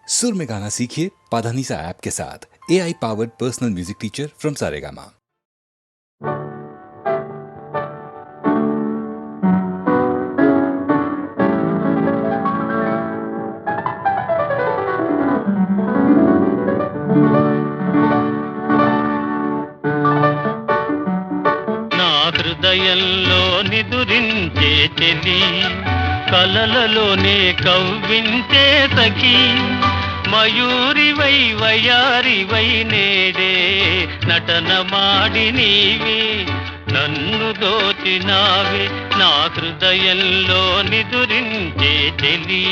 सुर में गाना सीखिए पाधानीसा ऐप के साथ। AI powered personal music teacher from Saregama. నా హృదయంలో నిదురించే చెలి, కలలలోనే కవ్వించే సఖి, మయూరివై వయారివై నేడే నటన మాడి నీవే నన్ను దోచినావే. నా హృదయంలో నిదురించే చెలి,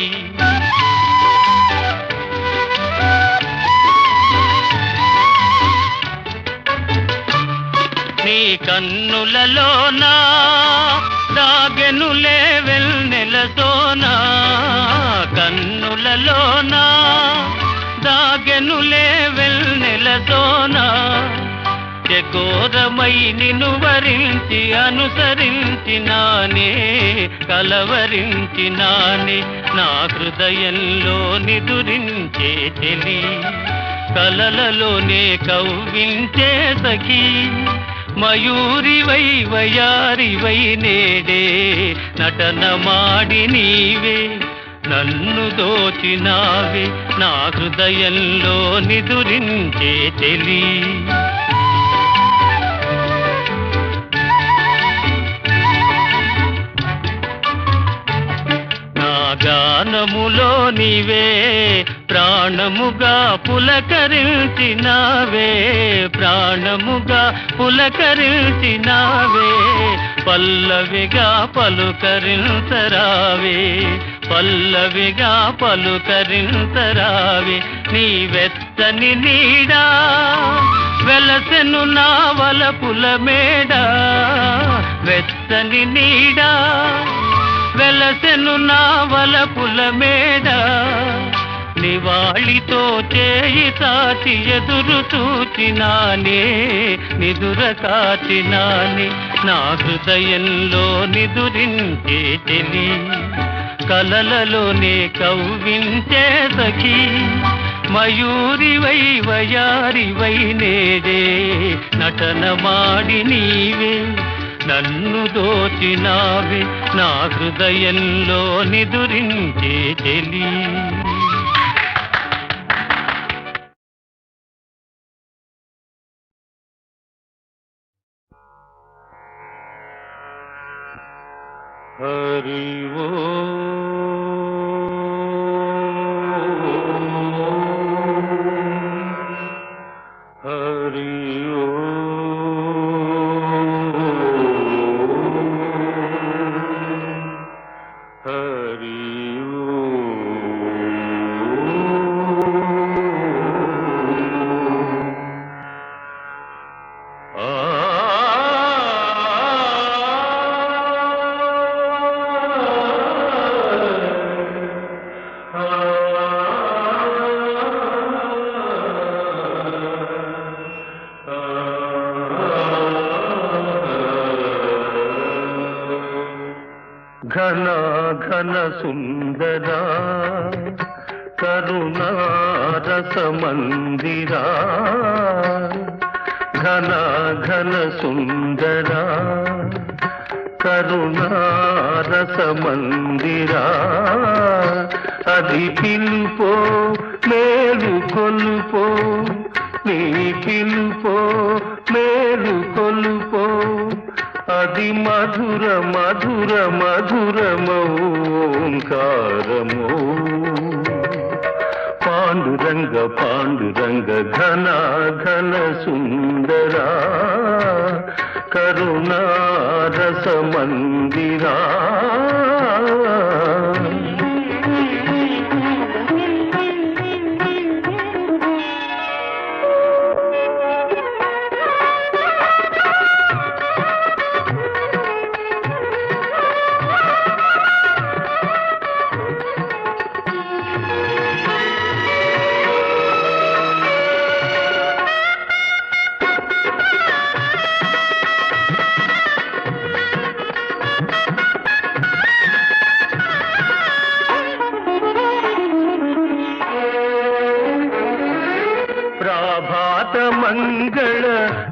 నీ కన్నులలోనా దాగెనులే వెన్నెల సోనా, కన్నులలోనా దాగెనులే వెన్నెల సోనా, చకోరమై నిన్ను వరించి అనుసరించినానే కలవరించినానే. నా హృదయంలో నిదురించే చెలి, కలలలోనే కవ్వించే సఖి, మయూరివై వయారివై నేడే నటన మాడి నీవే నన్ను దోచినావే. నా హృదయంలో నిదురించే చెలి, గానములో నీవే ప్రాణముగా పులకరించినావే, ప్రాణముగా పులకరించినావే, పల్లవిగా పలుకరించరావే, పల్లవిగా పలుకరించరావే. నీ వెచ్చని నీడా వెలసెను నా వలపుల మేడ, వెచ్చని నీడా వెలసెను నా వలపుల మేడ, నివాళితో చేయి సాచి ఎదురు చూచినానే నిదుర కాచినానే. నా హృదయంలో నిదురించే చెలి, కలలలోనే కవ్వించే సఖి, మయూరివై వయారివై నేడే నటన మాడి నీవే నన్ను దోచినావే. నా హృదయంలో నిదురించే చెలి. హరి ఓ హరి ఓ ఘన ఘన సుందరా కరుణారస మందిరా, ఘన ఘన సుందరా కరుణారస మందిరా, అది పిలుపో మేలు కొలుపో, నీ పిలుపో మేలు కొలుపో, అది మధుర మధుర మధురమోంకారమో. పాండురంగ పాండురంగ ఘన ఘన సుందరా కరుణారస మందిరా. ప్రాభాత మంగళ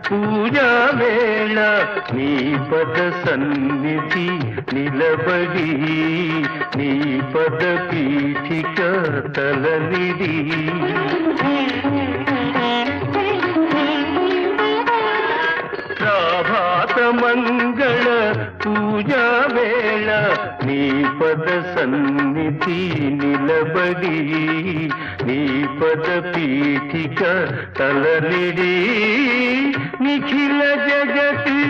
పూజా వేళ నీ పద సన్నిధి నిలబడి నీ పద పీఠిక తలనిడి ప్రాభాత మంగళ పూజా వేళ నీ పద సన్నిధి నిలబడి నీ పద పీఠిక తలనిడి నిఖిల జగతి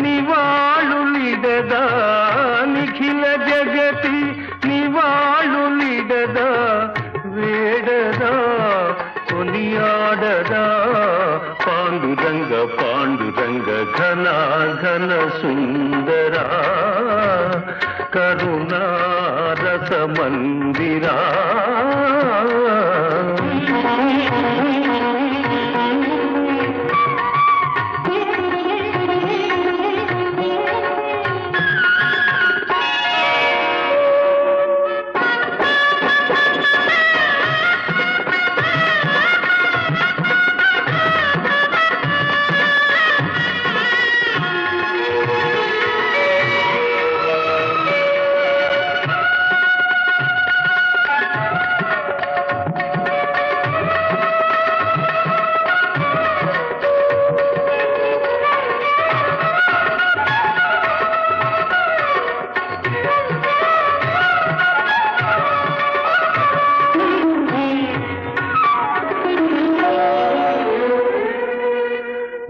నివాళులిడదా నిఖిల జగతి నివాళులిడదా వేడదా కొనియాడదా పాండురంగ పాండురంగ ఘన ఘన సుందరా కరుణారస మందిరా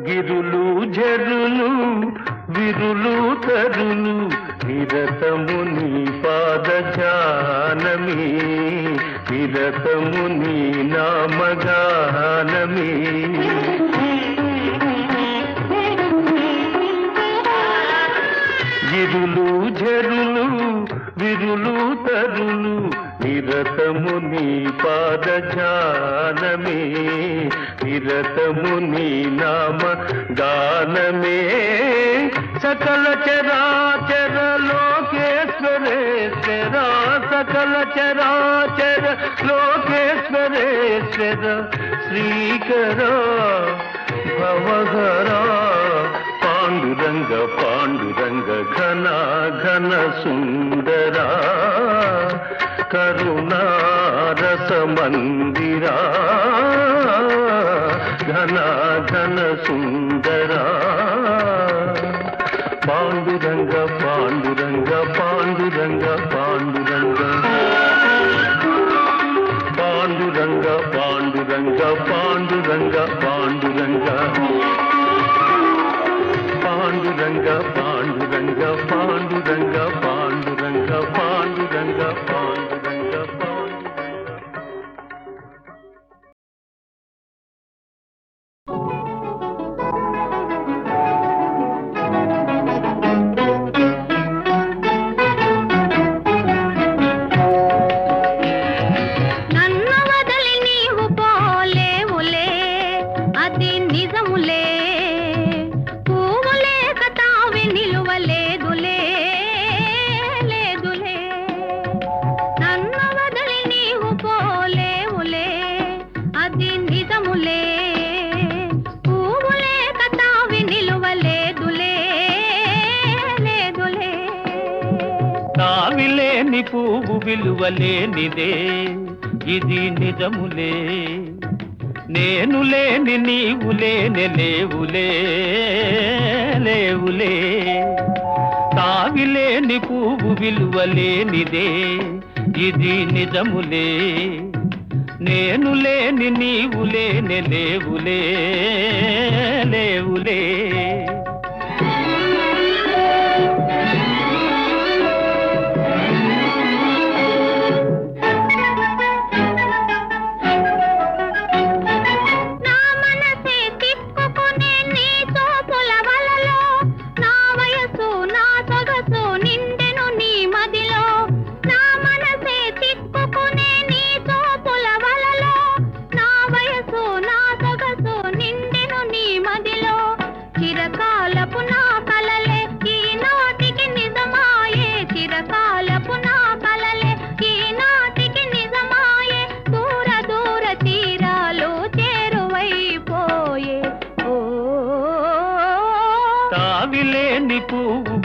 గిరులు జరులు విరులు తరులు నిరతము నీ పాద జానమే నిరతము నీ నామగానమే గిరులు జరులు విరులు తరులు నిరతము నీ పాద జానమే నిరతము నీ నామ గానమే సకల చరాచర లోకేశ్వరేశ్వర సకల చరాచర లోకేశ్వరేశ్వర శ్రీకర భవహరా పాండురంగ పాండురంగ ఘన ఘన సుందరా కరుణారస మందిరా ఘన ఘన సుందరా పాండురంగ పాండురంగ పాండురంగ పాండురంగ పాండురంగ పాండురంగ పాండురంగ పాండురంగ పాండురంగ పాండురంగ పాండురంగ పాండురంగ పాండురంగ పాండురంగ నావిలేని పువ్వు విలువలేనిదే ఇది నిజములే నేను లేని నీవు లేని లేవులే లేవులే తావిలేని పువ్వు విలువలేనిదే ఇది నిజములే నేను లేని నీవు లేని లేవులే లేవులే చిరకా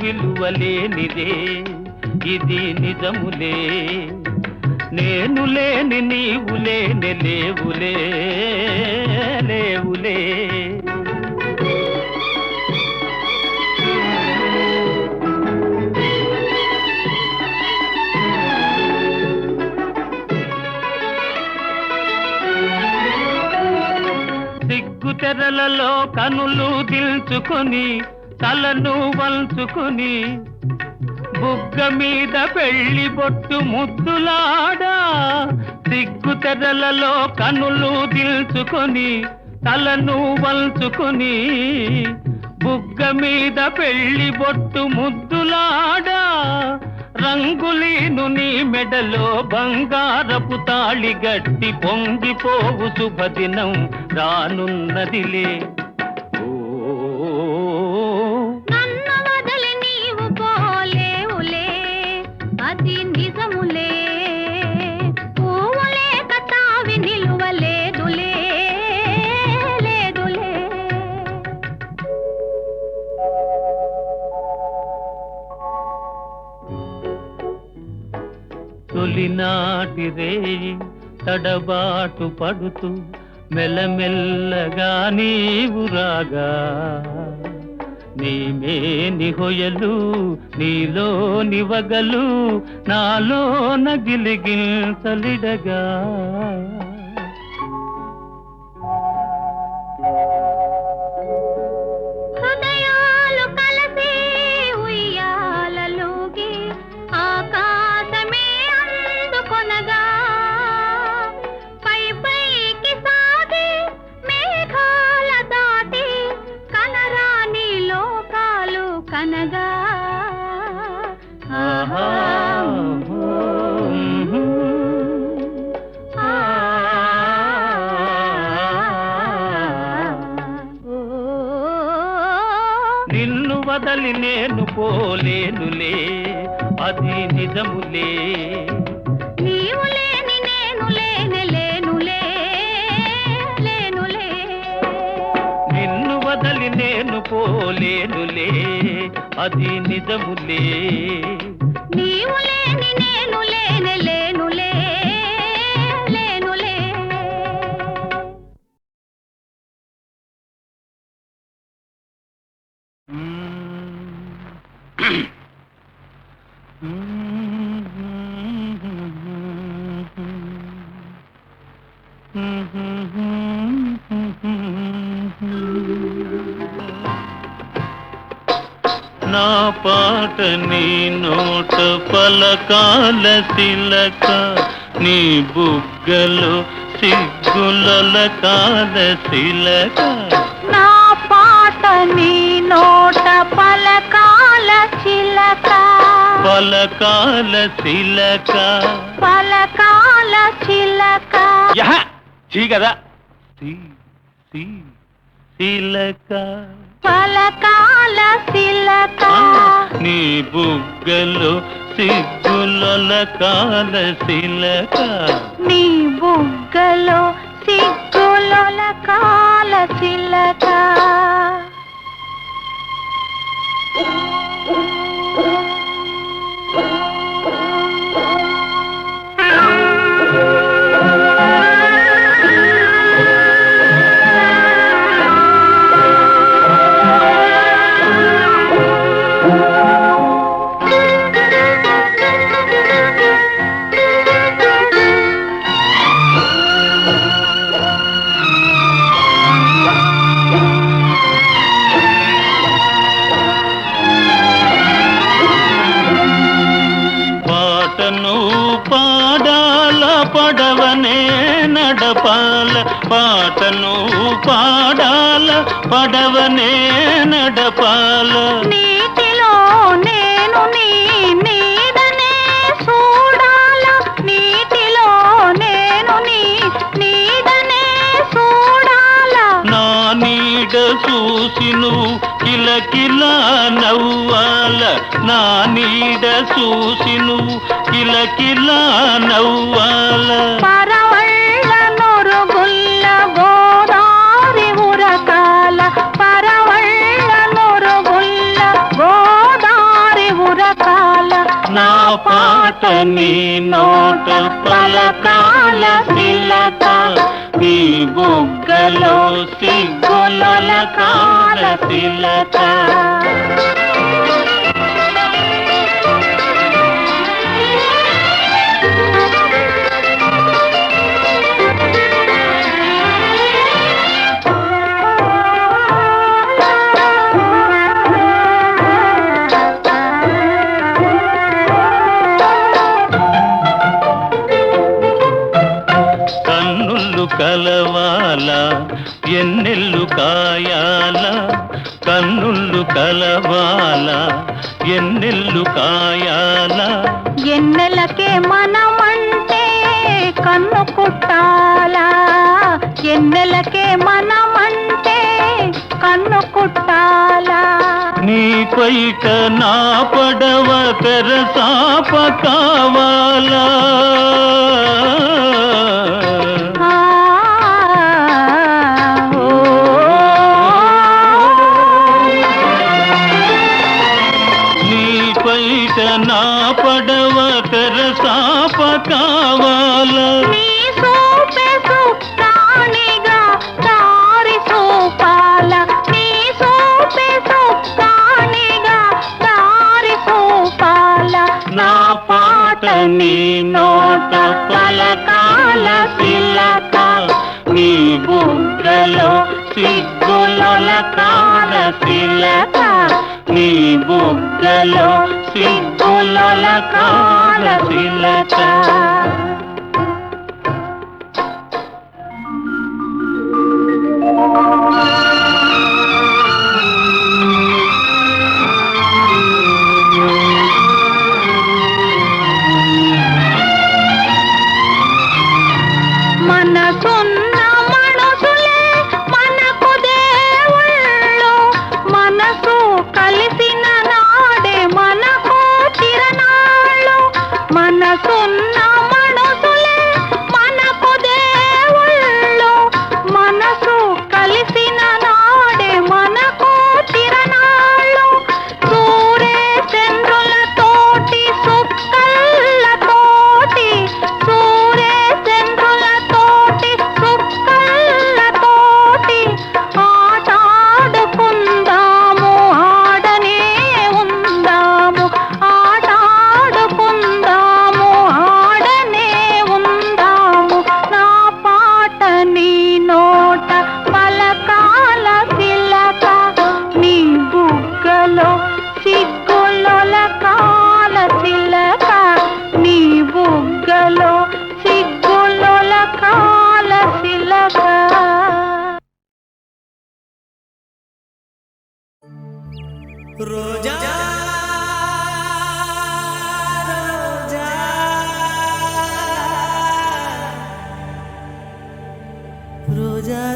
విలువలేనిదే ఇది నిజములే నేను లేని నీవు లేని లేవులే లేవులే సిగ్గు తెరలలో కనులు దిల్చుకొని తలను వంచుకొని బుగ్గ మీద పెళ్లి బొట్టు ముద్దులాడా సిగ్గు తెరలలో కనులు దిల్చుకొని తలను వంచుకొని బుగ్గ మీద పెళ్లి బొట్టు ముద్దులాడా రంగులీను నీ మెడలో బంగారపు తాళి గట్టి పొంగిపోవు శుభదినం రానున్నదిలే నన్ను వదిలి నీవు పోలేవులే అది నిజములే పువ్వులే కతావి నిలువలేదులే లేదులే తొలినాటి రేయి తడబాటు పడుతూ మెల్లమెల్లగా నీవు రాగా నీమేని హొయలు నీలో నివగలు నాలో నగిలిగిల్చలిడగా హృదయాలు కలిసి ఉయ్యాలలోగి ఆకాశమే అందుకొనగా పై పైకి సాగి మేఘాల దాటి కనరాని లోకాలు కనగా ఆహా నిన్ను వదలి నేను పోలేనులే అది నిజములే నీవు లేని నేను లేని లేనులే లేనులే నిన్ను వదలి నేను పోలేనులే అది నిజములే నీవు లేని నేను లేని లేనులే లేనులే నా పాట నీ నోట పలకాల తిలక నీ బుగ్గలు సిగ్గుల కాల శిలక నా పాట నీ నోట పలకాల చిలక పలకాల శిలక పలకాల చిలక యహ చీ కదా శిలక పలకాల చిలక నీ బుగ్గలు సిగ్గుల కాల శిలక నీ బుగ్గలో సిగ్గుల కాల చిలక పాడాల పడవనే నడపాల పాటను పాడాల పడవనే నడపాల నీటిలో నేను నీ నీడనే చూడాల నీటిలో నేను నీ నీడనే చూడాల నా నీడ చూసి నువ్వు కిలకిలా నవ్వాల నా నీడ చూసి నువ్వు కిలకిలా నవ్వాల పరవళ్ళ నొరుగుల్ల గోదారి ఉరకాల పరవళ్ళ నొరుగుల్ల గోదారి నీ నోట పలకాల శిలక నీ బుగ్గలో సిగ్గులొలకాల శిలక కలవాల ఎన్నెల్లు కాయాల కన్నుళ్ళు కలవాల ఎన్నెల్లు కాయాల ఎన్నెలకే మనమంటే కన్ను కుట్టాలా ఎన్నెలకే మనమంటే కన్ను కుట్టాలా నీ పైట నా పడవ తెరసాప కావాలా నా పడవ తెరసాప కావాల నీ సోపే సుప్రాణిగా దారి సోపాల నీ సోపే సుప్రాణిగా దారి సోపాల నా పాట నీ నోట పలకాల శిలక నీ బుగ్గలో సిగ్గులొలకాల శిలక నీ బుగ్గలో సిగ్గులొలకాల శిలక మనసున్న మనసులే మనకు దేవుళ్ళు మనసు కలిసిన నాడే మనకు తిరణాళ్ళు మనసున్న మనసులే మనకు దేవుళ్ళు మనసు కలిసిన నాడే మనకు తిరణాళ్ళు సూర్య చంద్రులతోటి సుక్కలతోటి సూర్య చంద్రులతోటి సుక్కలతోటి ఆటాడుకుందాము ఆడనే ఉందాము ఆటాడుకుందాము ఆడనే ఉందాము నా పాట నీ నోట పలకాల శిలక నీ బుగ్గలో సిగ్గులొలకాల శిలక నీ బుగ్గలో సిగ్గులొలకాల శిలక రోజా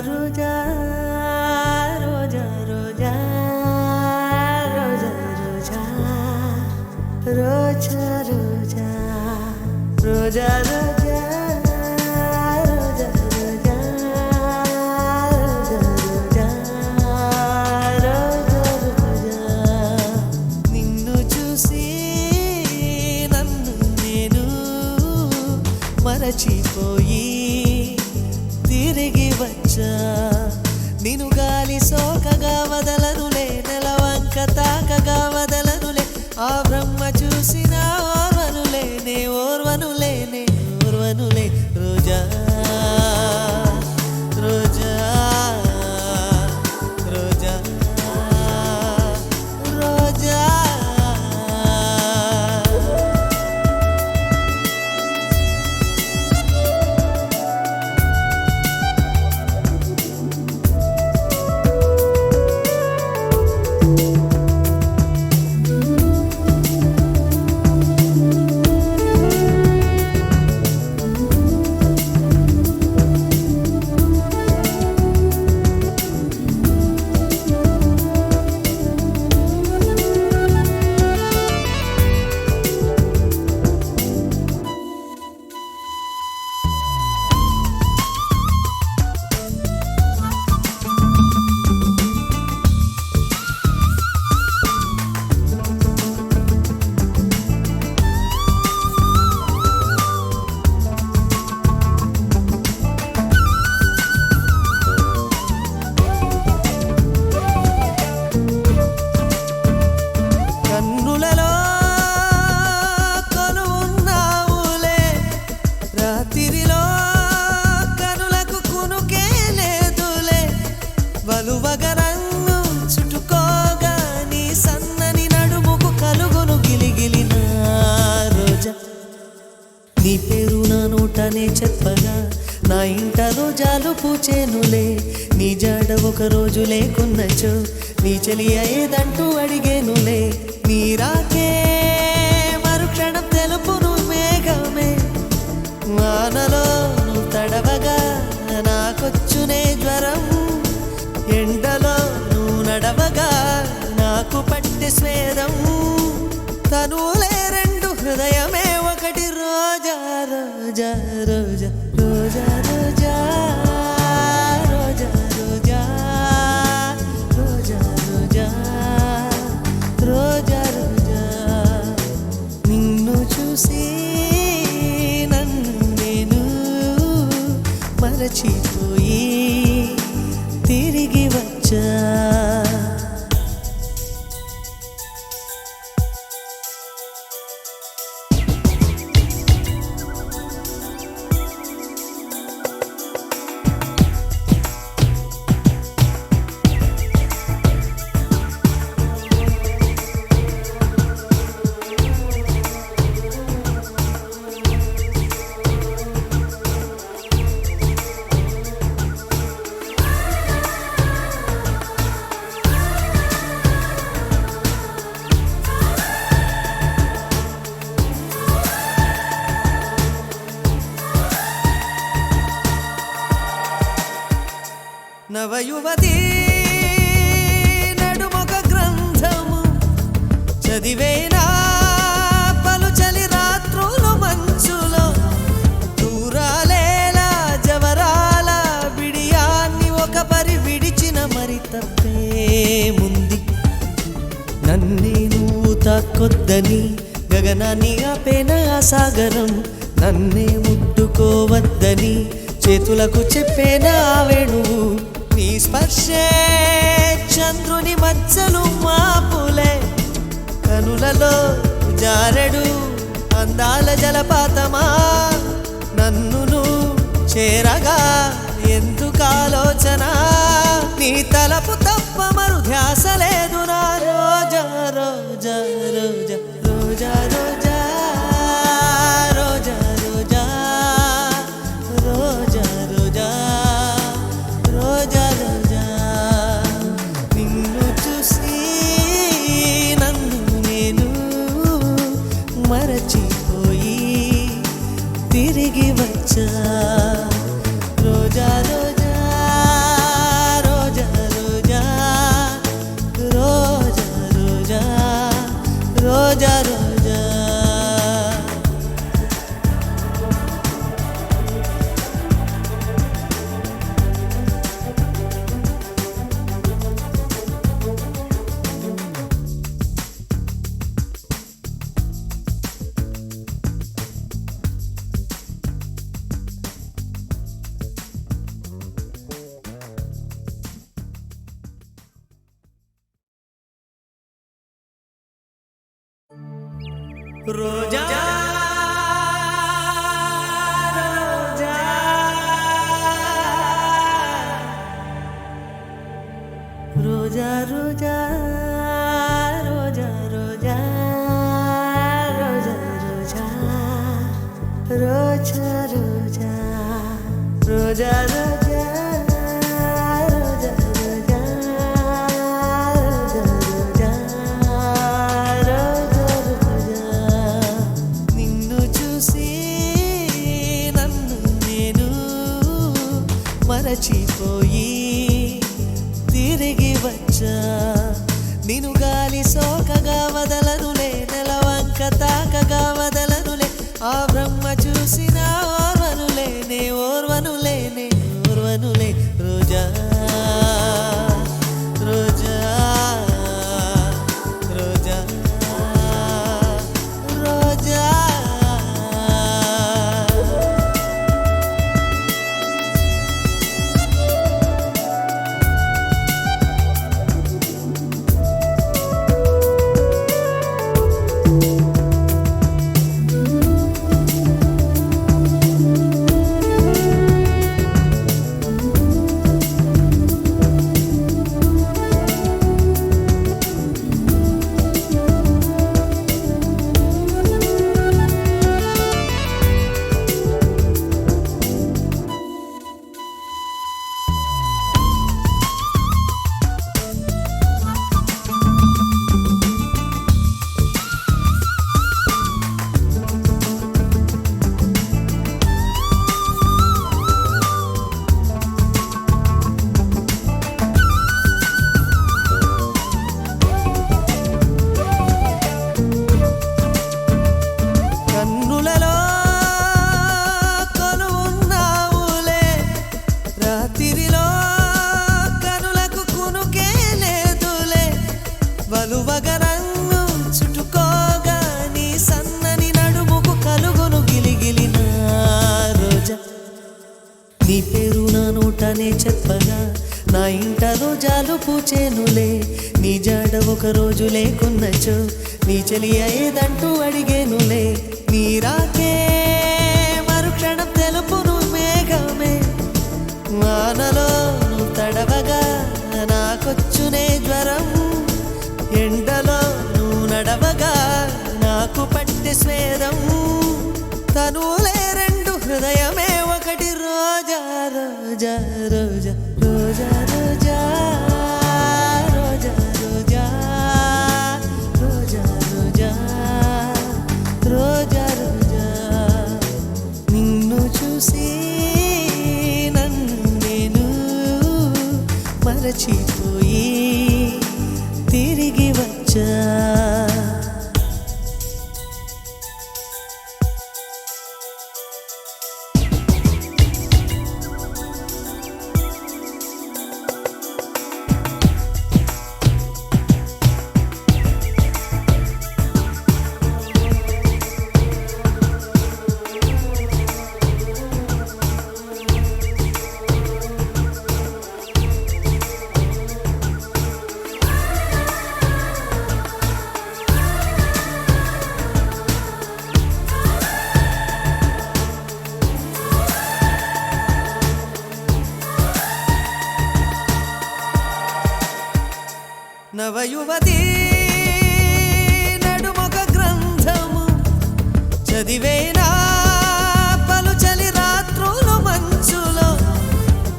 రోజా రోజా రోజా రోజా రోజా రోజా రోజా రోజా రోజా రోజా మరచిపోయి తిరిగి వచ్చా నిన్ను గాలి సోకగా వదలనులే నెలవంక తాకగా వదలనులే ఆ బ్రహ్మ చూసిన ఓర్వనులే ఓర్వనులే రోజా రోజా రోజా రోజా చెప్పగా నా ఇంట రోజాలు పూచేనులే నీ జాడ ఒక రోజు లేకున్నచో నీ చెలియ ఏదంటూ అడిగేనులే నీ రాకే మరుక్షణం తెలుపును మేఘమే వానలో నువ్వు తడవగా నాకొచ్చునే జ్వరం ఎండలో నువ్వు నడవగా నాకు పట్టె స్వేదం తనులే రెండు హృదయమే ఒకటి రోజా రోజా రోజా రోజా రోజా రోజా రోజా రోజా రోజా రోజా రోజా నిన్ను చూసి నన్ను నేను మరచిపోయి తిరిగి వచ్చా నవయువతి నడుమొక గ్రంథము చదివేనా పలుచలి రాత్రులు మంచులో దూరాలేలా జవరాల బిడియాన్ని ఒక పరి విడిచిన మరి తప్పేముంది నన్నే నువ్వు తాకొద్దని గగనాన్ని ఆపేన ఆ సాగరం నన్నే ముట్టుకోవద్దని చేతులకు చెప్పేనా ఆ వేణువు నీ స్పర్శే చంద్రుని మచ్చలు మాపులే కనులలో జారెడు అందాల జలపాతమా నన్ను చేరగా ఎందుకు ఆలోచన నీ తలపు తప్ప మరు ధ్యాస లేదు నా రోజా రోజా రోజా రోజా రోజా రోజా రోజా రోజా రోజా రోజా రోజా నిన్ను చూసి నన్ను నేను మరచిపోయి తిరిగి వచ్చా రోజా రోజా రోజా రోజా రోజా రోజా రోజా రోజా రోజా రోజా రోజా రోజా రోజా రోజా రోజా రోజా రోజా రోజా రోజా మరచిపోయి తిరిగి వచ్చా నిన్ను గాలి సోకగా వదలనులే నెలవంక తాకగా వదలనులే ఆ బ్రహ్మ చూసిన ఓర్వనులేనే ఓర్వనులేనే ఓర్వనులే రోజా రోజా రోజా రోజా నా నోటనే చెప్పగా నా ఇంట రోజాలు పూచేనులే నీ జాడ ఒక రోజు లేకున్నచో నీ చెలి అయ్యేదంటూ అడిగేనులే నీ రాకే మరుక్షణం తెలుపును మేఘమే వానలో నువ్వు తడవగా నాకొచ్చునే జ్వరం ఎండలో నువ్వు నడవగా నాకు పట్టె స్వేదం తనులే రెండు హృదయమే ఒకటి రోజా రోజా రోజా రోజా రోజా రోజా రోజా రోజా రోజా రోజా రోజా నిన్ను చూసి నన్ను నేను మరచిపోయి తిరిగి వచ్చా నవయువతి నడుమొక గ్రంథము చదివేనా పలుచలి రాత్రులు మంచులో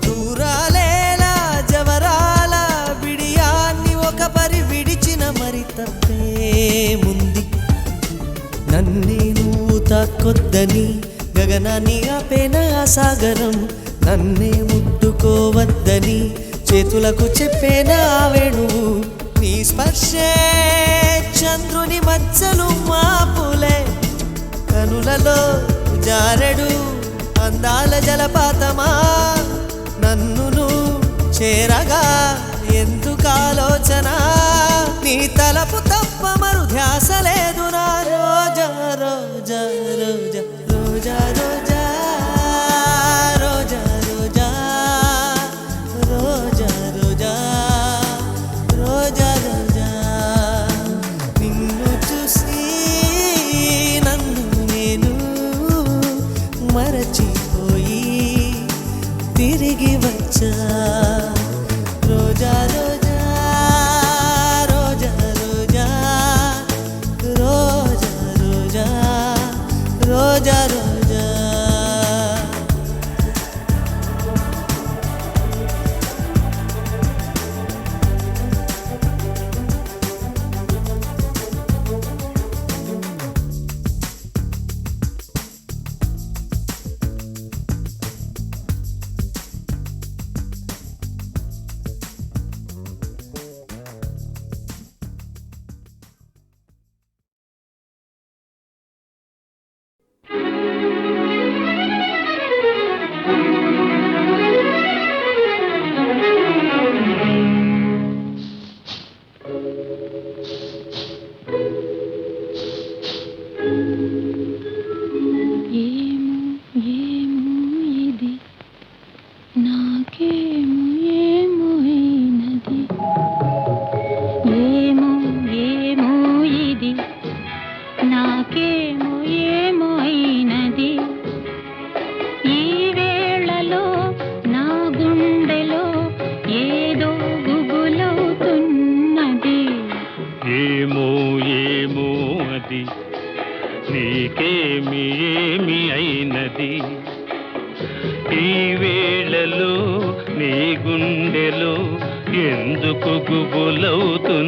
దూరాలేలా జవరాల బిడియాన్ని ఒక పరి విడిచిన మరి తప్పేముంది నన్నే నువ్వు తాకొద్దని గగనాన్ని ఆపేన ఆ సాగరం నన్నే ముట్టుకోవద్దని చేతులకు చెప్పేనా వేణువు నీ స్పర్శే చంద్రుని మచ్చలు మాపులే కనులలో జారెడు అందాల జలపాతమా నన్ను చేరగా ఎందుకు ఆలోచన నీ తలపు తప్ప మరు ధ్యాస లేదు నా రోజా రోజా రోజా రోజా రోజా రోజా రోజా రోజా రోజా రోజా రోజా నిన్ను చూసి నన్ను నేను మరచిపోయి తిరిగి వచ్చా రోజా రోజా రోజా రోజా రోజా రోజా రోజా రోజా ఈ వేళలో నీ గుండెలో ఎందుకు గుబులవుతున్నది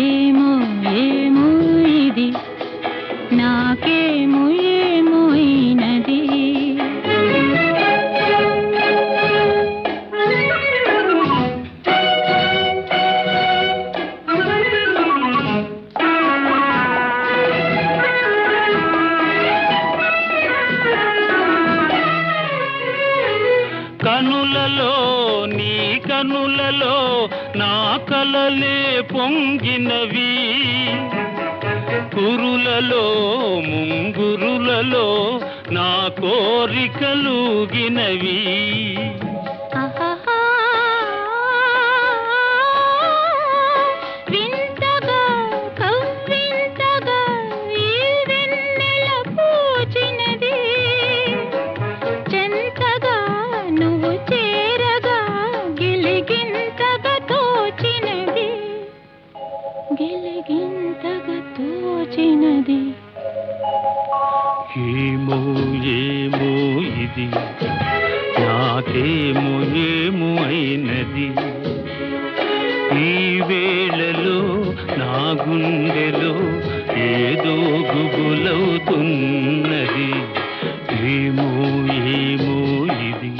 ఏమో ఏమో ఇది నాకేమో ఏమో అయినది కనులలో నీ కనులలో నా కలలే పొంగినవి కురులలో ముంగురులలో నా కోరికలుగినవి. ఆహాహా, వింతగా కవ్వింతగా ఈ వెన్నెల పూచినది, చెంతగా నువ్వు చేరగా గిలిగింతగా తోచినది, గిలిగింతగా తోచినది. ఏమో ఏమో ఇది నాకేమో ఏమో అయినది, ఈ వేళలో నా గుండెలో ఏదో గుబులవుతున్నది. ఏమో ఏమో ఇది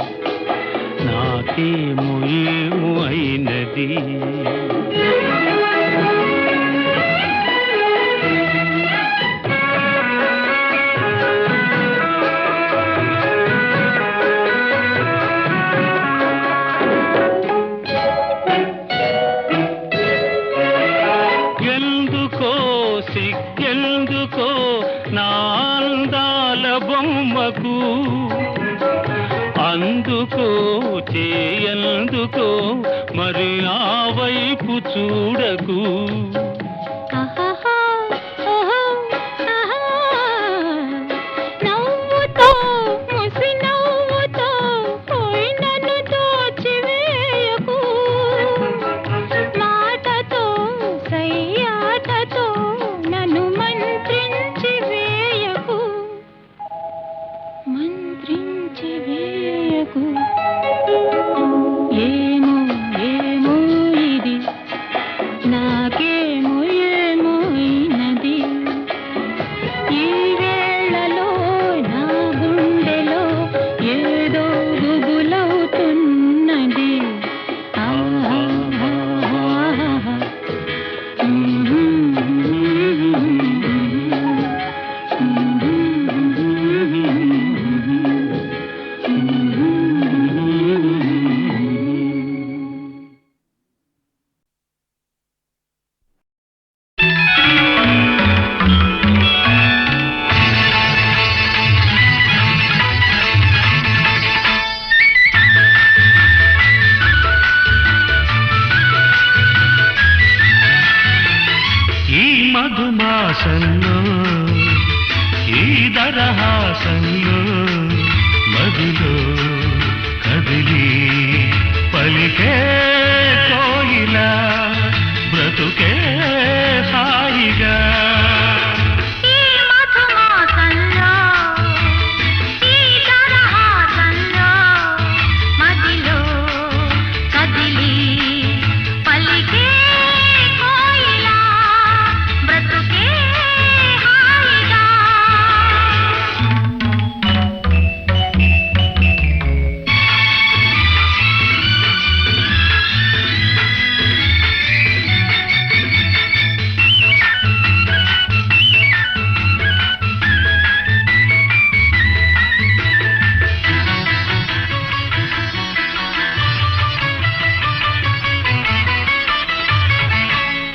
నాకేమో ఏమో అయినది. సిగ్గెందుకో నా అందాల బొమ్మకు, అందుకో చేయందుకో మరి ఆ వైపు చూడకు. ఆహాహా, ఓహో, ఆహా, నవ్వుతో ముసి నవ్వుతో పోయి నన్ను దోచివేయకు, మాటతో సయ్యాటతో నన్ను మంత్రించి వేయకు, మంత్రించి వేయకు. ఏమో ఏమో ఇది నాకేమో ఏమో అయినది, ఈ వేళలో నా గుండెలో ఏదో గుబులవుతున్నది. ఆహాహాహా. ఈ మధుమాసంలో ఈ దరహాసంలో మదిలో కదిలి పలికే కోయిలా బ్రతుకే హాయిగా. ఈ మధుమాసంలో ఈ దరహాసంలో మదిలో కదిలి పలికే కోయిలా బ్రతుకే హాయిగా.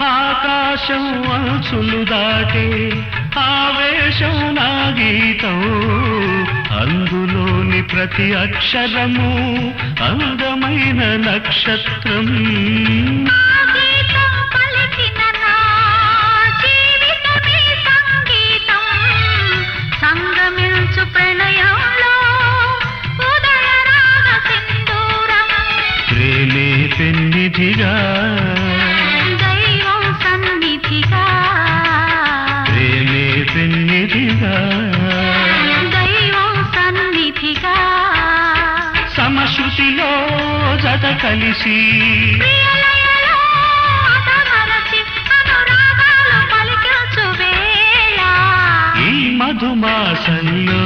ఆకాశం అంచులు దాటే ఆవేశం నా గీతం, అందులోని ప్రతి అక్షరము అందమైన నక్షత్రం. సంగీతం పలికిన నా జీవితమే సంగీతం, సంగమించు ప్రణయంలో ఉదయ రాగ సింధూరం. ప్రేమే పెన్నిధిగా దైవం సన్నిధిగా, ప్రేమే పెన్నిధిగా దైవం సన్నిధిగా, సమశృతిలో జత కలిసి ప్రియలయలో అతమరచి అనురాగాలు పలికించు వేళ. ఈ మధుమాసంలో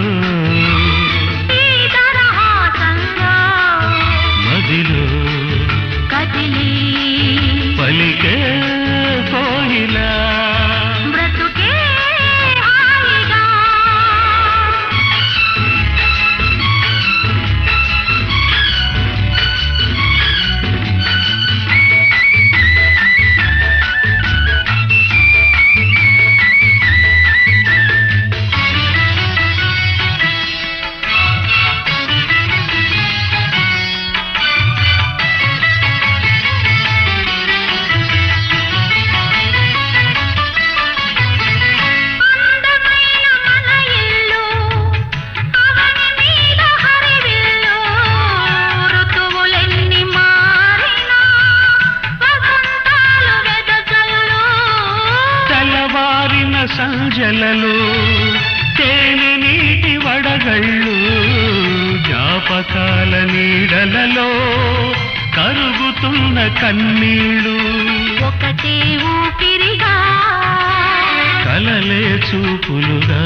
ఈ దరహాసంలో మదిలో కదిలి పలికే కోయిలా బ్రతుకే హాయిగా. వెన్నెలలో తేనె నీటి వడగళ్ళు జ్ఞాపకాల నీడలలో కరుగుతున్న కన్నీళ్ళు ఒకటే ఊపిరిగా కలలే చూపులుగా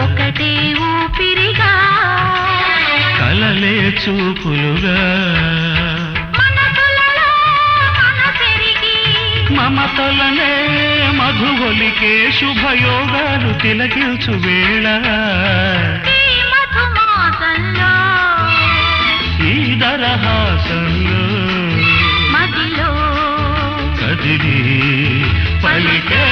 ఒకటే ఊపిరిగా కలలే చూపులుగా మనసులలో మనసెరిగి మమతలనే మధువొలికే శుభయోగాలు తిలకించు వేళ ఈ మధుమాసంలో ఈ దరహాసంలో మదిలో కదిలి పలికే